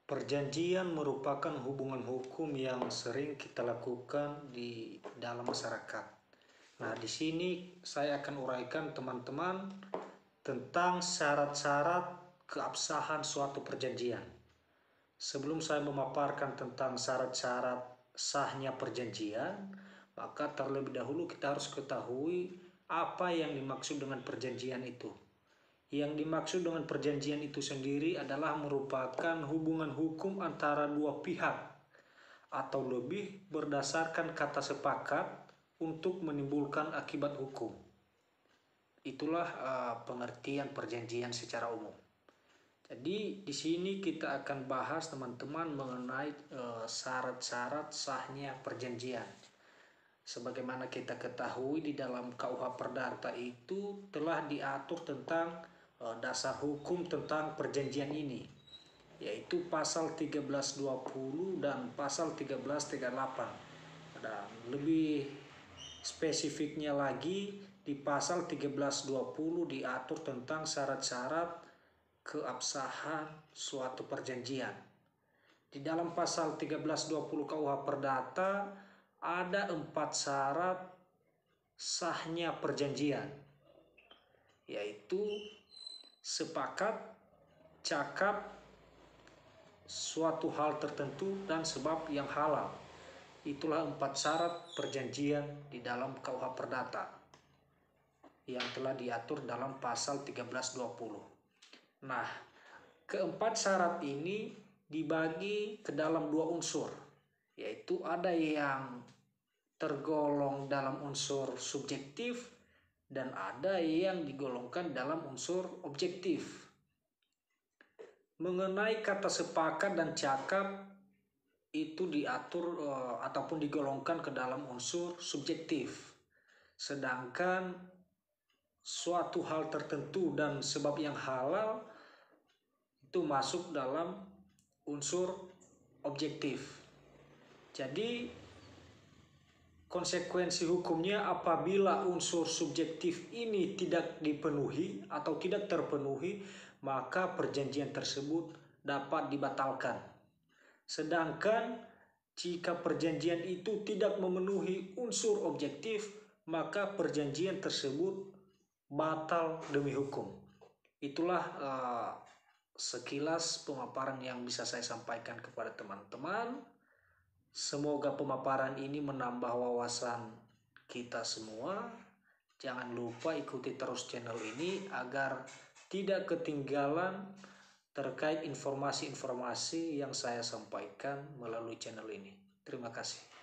Perjanjian merupakan hubungan hukum yang sering kita lakukan di dalam masyarakat. Nah, di sini saya akan uraikan teman-teman tentang syarat-syarat keabsahan suatu perjanjian. Sebelum saya memaparkan tentang syarat-syarat sahnya perjanjian, maka terlebih dahulu kita harus ketahui apa yang dimaksud dengan perjanjian itu. Yang dimaksud dengan perjanjian itu sendiri adalah merupakan hubungan hukum antara dua pihak atau lebih berdasarkan kata sepakat untuk menimbulkan akibat hukum. Itulah pengertian perjanjian secara umum. Jadi di sini kita akan bahas teman-teman mengenai syarat-syarat sahnya perjanjian. Sebagaimana kita ketahui di dalam KUH Perdata itu telah diatur tentang dasar hukum tentang perjanjian ini, yaitu pasal 1320 dan pasal 1338. Dan lebih spesifiknya lagi di pasal 1320 diatur tentang syarat-syarat keabsahan suatu perjanjian. Di dalam pasal 1320 KUH Perdata ada 4 syarat sahnya perjanjian, yaitu sepakat, cakap, suatu hal tertentu, dan sebab yang halal. Itulah 4 syarat perjanjian di dalam KUH Perdata yang telah diatur dalam pasal 1320. Nah, keempat syarat ini dibagi ke dalam 2 unsur, yaitu ada yang tergolong dalam unsur subjektif dan ada yang digolongkan dalam unsur objektif. Mengenai kata sepakat dan cakap itu diatur ataupun digolongkan ke dalam unsur subjektif. Sedangkan suatu hal tertentu dan sebab yang halal itu masuk dalam unsur objektif. Jadi konsekuensi hukumnya apabila unsur subjektif ini tidak dipenuhi atau tidak terpenuhi, maka perjanjian tersebut dapat dibatalkan. Sedangkan jika perjanjian itu tidak memenuhi unsur objektif, maka perjanjian tersebut batal demi hukum. Itulah sekilas pemaparan yang bisa saya sampaikan kepada teman-teman. Semoga pemaparan ini menambah wawasan kita semua. Jangan lupa ikuti terus channel ini agar tidak ketinggalan terkait informasi-informasi yang saya sampaikan melalui channel ini. Terima kasih.